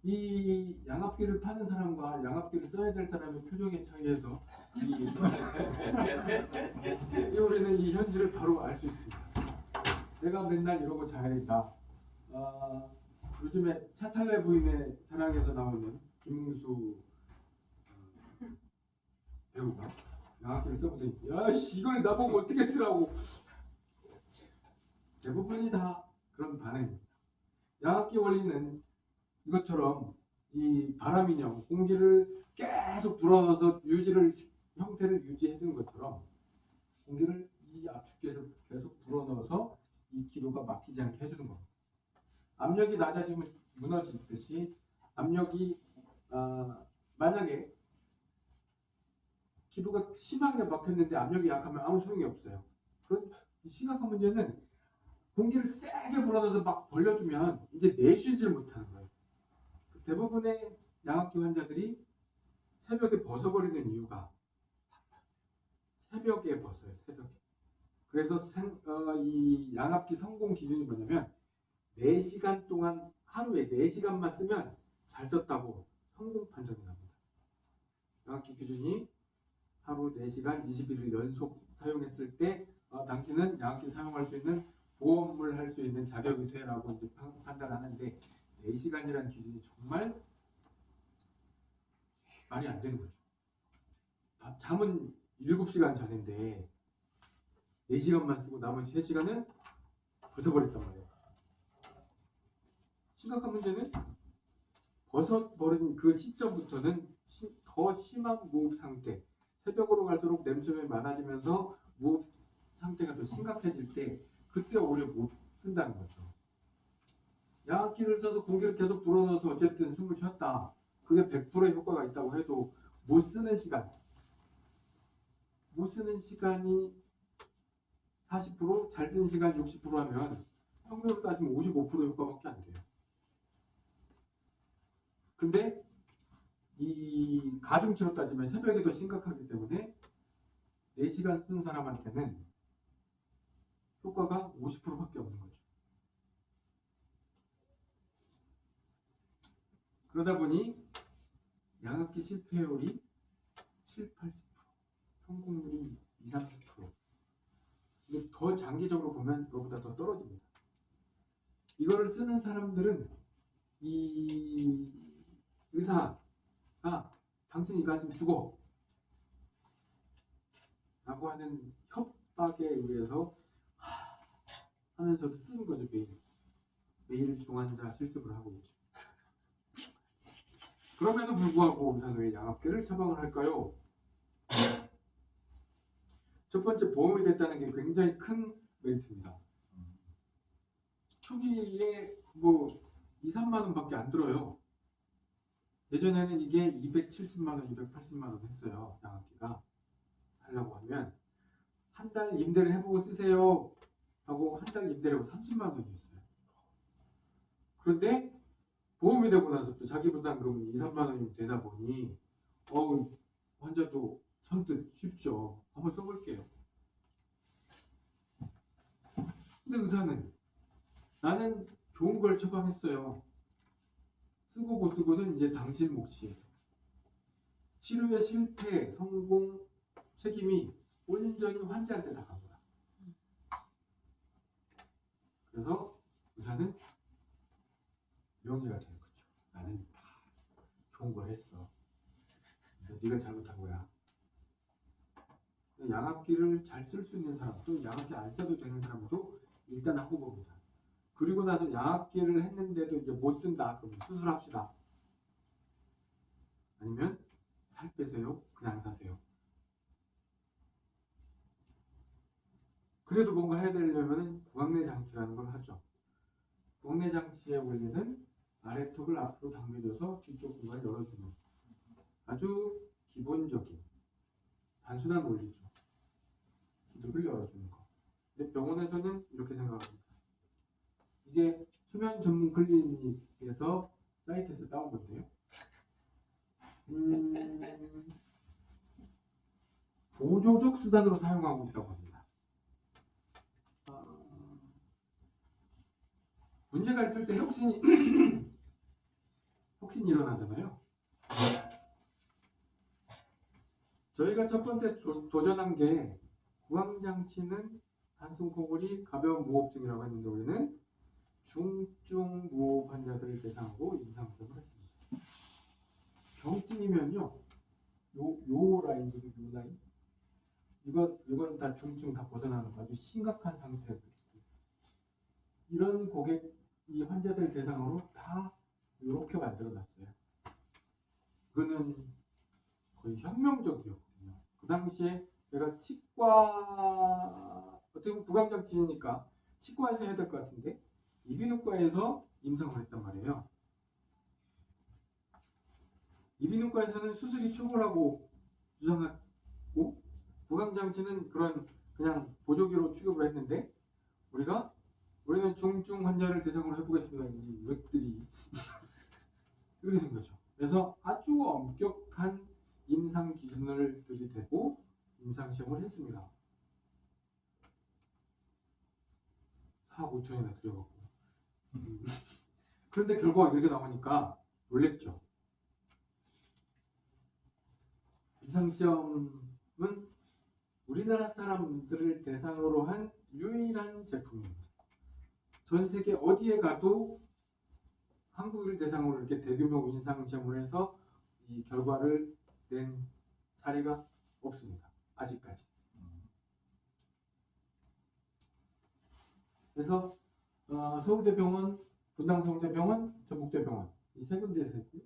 이 양압기를 파는 사람과 양압기를 써야 될 사람의 표정의 차이에서 우리는 이 현실을 바로 알 수 있습니다. 내가 맨날 이러고 자야 된다. 요즘에 차탈레 부인의 사랑에서 나오는 김웅수 배우가 양압기를 써보더니 야씨 이걸 나보고 어떻게 쓰라고. 대부분이 다 그런 반응입니다. 양압기 원리는 이것처럼 이 바람인형 공기를 계속 불어넣어서 형태를 유지해 주는 것처럼 공기를 이 압축기에서 계속 불어넣어서 이 기도가 막히지 않게 해주는 겁니다. 압력이 낮아지면 무너지듯이 압력이 만약에 기도가 심하게 막혔는데 압력이 약하면 아무 소용이 없어요. 그런 심각한 문제는 공기를 세게 불어넣어서 막 벌려주면 이제 내쉬질 못하는 거예요. 대부분의 양압기 환자들이 새벽에 벗어버리는 이유가 새벽에 벗어요. 새벽에. 그래서 이 양압기 성공 기준이 뭐냐면 4시간 동안 하루에 4시간만 쓰면 잘 썼다고 성공 판정이 납니다. 양압기 기준이 하루 4시간 21일 연속 사용했을 때 당신은 양압기 사용할 수 있는 보험을 할 수 있는 자격이 되라고 이제 판단하는데 4시간이라는 기준이 정말 말이 안 되는 거죠. 잠은 7시간 자는데 4시간만 쓰고 나머지 3시간은 벗어버렸단 말이에요. 심각한 문제는 벗어버린 그 시점부터는 더 심한 무호흡 상태, 새벽으로 갈수록 냄새가 많아지면서 무호흡 상태가 더 심각해질 때 그때 오히려 못 쓴다는 거죠. 양압기를 써서 공기를 계속 불어넣어서 어쨌든 숨을 쉬었다. 그게 100%의 효과가 있다고 해도 못 쓰는 시간이 40%, 잘 쓰는 시간 60% 하면 평균으로 따지면 55% 효과밖에 안 돼요. 근데 이 가중치로 따지면 새벽이 더 심각하기 때문에 4시간 쓴 사람한테는 효과가 50%밖에 없는 거죠. 그러다 보니 양압기 실패율이 7, 80%, 성공률이 20, 30%. 이게 더 장기적으로 보면 그거보다 더 떨어집니다. 이거를 쓰는 사람들은 이 의사가 당신 이거 하시면 죽어 라고 하는 협박에 의해서 하면서도 쓰는 거죠. 매일 중환자 실습을 하고 있죠. 그럼에도 불구하고 의사는 왜 양압기를 처방을 할까요? 첫 번째, 보험이 됐다는 게 굉장히 큰 메리트입니다. 초기에 2, 3만 원밖에 안 들어요. 예전에는 이게 270만 원, 280만 원 했어요. 양압기가 하려고 하면 한 달 임대를 해보고 쓰세요 하고 한 달 임대를 하고 30만 원이었어요. 그런데 보험이 되고 나서 또 자기 부담금은 2, 3만 원이 되다 보니 환자도 선뜻 쉽죠. 한번 써볼게요. 근데 의사는 나는 좋은 걸 처방했어요. 쓰고 못 쓰고는 이제 당신 몫이에요. 치료의 실패, 성공 책임이 온전히 환자한테 다 갑니다. 그래서 의사는 명예가 되는 거죠. 나는 다 좋은 걸 했어. 네가 잘못한 거야. 양압기를 잘 쓸 수 있는 사람, 또 양압기 안 써도 되는 사람도 일단 하고 봅니다. 그리고 나서 양압기를 했는데도 이제 못 쓴다. 그럼 수술합시다. 아니면 살 빼세요. 그냥 사세요. 그래도 뭔가 해야 되려면 구강내 장치라는 걸 하죠. 구강내 장치의 원리는 아래턱을 앞으로 당겨줘서 뒤쪽 공간을 열어주는 아주 기본적인 단순한 원리죠. 기도를 열어주는 거. 근데 병원에서는 이렇게 생각합니다. 이게 수면 전문 클리닉에서 사이트에서 따온 건데요. 보조적 수단으로 사용하고 있다고 합니다. 문제가 있을 때 혁신이 일어나잖아요. 저희가 첫 번째 도전한 게 구강장치는 단순 코골이 가벼운 무호흡증이라고 했는데 우리는 중증 무호흡 환자들을 대상으로 임상시험을 했습니다. 경증이면요, 요 라인들이 요 라인, 이건 다 중증 다 벗어나는 거 아주 심각한 상태들. 이런 이 환자들 대상으로 다 이렇게 만들어놨어요. 그거는 거의 혁명적이었거든요. 그 당시에 제가 치과, 어떻게 보면 구강장치니까 치과에서 해야 될 것 같은데 이비인후과에서 임상을 했단 말이에요. 이비인후과에서는 수술이 초보라고 주장하고 구강장치는 그냥 보조기로 취급을 했는데 우리는 중증 환자를 대상으로 해보겠습니다. 이것들이 이렇게 된 거죠. 그래서 아주 엄격한 임상 기준을 들이대고 임상 시험을 했습니다. 4억 5천이나 들여갖고. 그런데 결과가 이렇게 나오니까 놀랬죠. 임상 시험은 우리나라 사람들을 대상으로 한 유일한 제품입니다. 전 세계 어디에 가도 한국인을 대상으로 이렇게 대규모 임상 시험을 해서 이 결과를 낸 사례가 없습니다. 아직까지. 그래서 서울대병원, 분당서울대병원, 전북대병원 이 세 군데에서 했고요.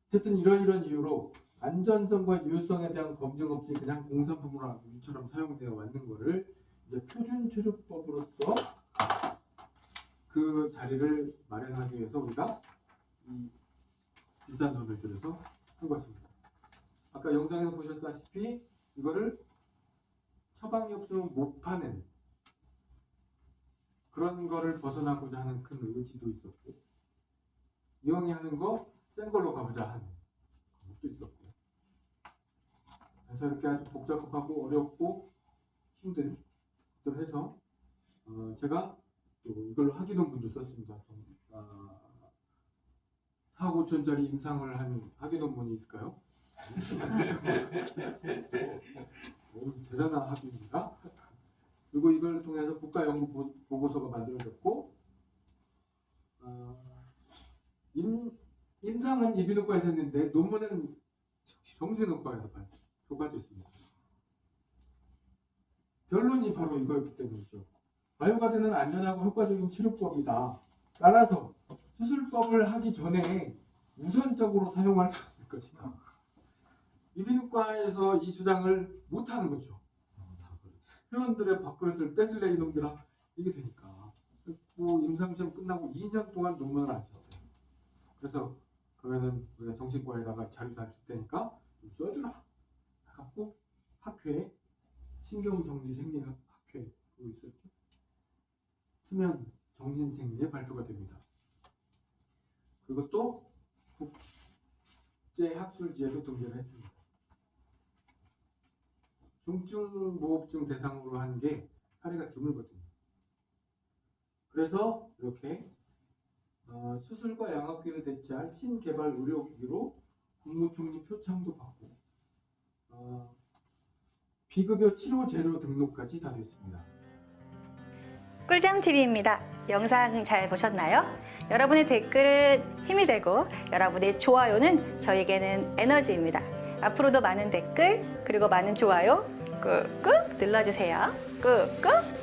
어쨌든 이런 이유로 안전성과 유효성에 대한 검증 없이 그냥 공산품으로 우리처럼 사용되어 왔는 거를 이제 표준 출입법으로서 그 자리를 마련하기 위해서 우리가 이 비싼 돈을 들여서 한 것입니다. 아까 영상에서 보셨다시피 이거를 처방이 없으면 못 파는 그런 거를 벗어나고자 하는 큰 의지도 있었고, 이왕이 하는 거 센 걸로 가보자 하는 것도 있었고요. 그래서 이렇게 아주 복잡하고 어렵고 힘든 것들을 해서 제가 또 이걸로 학위논문도 썼습니다. 4억 5천짜리 임상을 한 학위논문이 있을까요? 대단한 학위입니다. 그리고 이걸 통해서 국가연구보고서가 만들어졌고, 임상은 이비인후과에서 했는데 논문은 정신의과에서 교과됐습니다. 결론이 바로 이거였기 때문이죠. 바이오가드는 안전하고 효과적인 치료법이다. 따라서 수술법을 하기 전에 우선적으로 사용할 수 있을 것이다. 이비인후과에서 이 주장을 못하는 거죠. 회원들의 밥그릇을 뺏을래 이놈들아, 이게 되니까. 임상시험 끝나고 2년 동안 논문을 안 썼어요. 그래서 그러면은 우리가 정신과에다가 자료 다 줄 테니까 좀 써주라 갖고 학회에 신경정리생리학회 그거 있었죠. 수면 정신생리에 발표가 됩니다. 그것도 국제학술지에도 등재를 했습니다. 중증 무호흡증 대상으로 한 게 사례가 드물거든요. 그래서 이렇게 수술과 양압기를 대체할 신개발 의료기기로 국무총리 표창도 받고 비급여 치료 재료 등록까지 다 됐습니다. 꿀잠TV입니다. 영상 잘 보셨나요? 여러분의 댓글은 힘이 되고 여러분의 좋아요는 저에게는 에너지입니다. 앞으로도 많은 댓글 그리고 많은 좋아요 꾹꾹 눌러주세요. 꾹꾹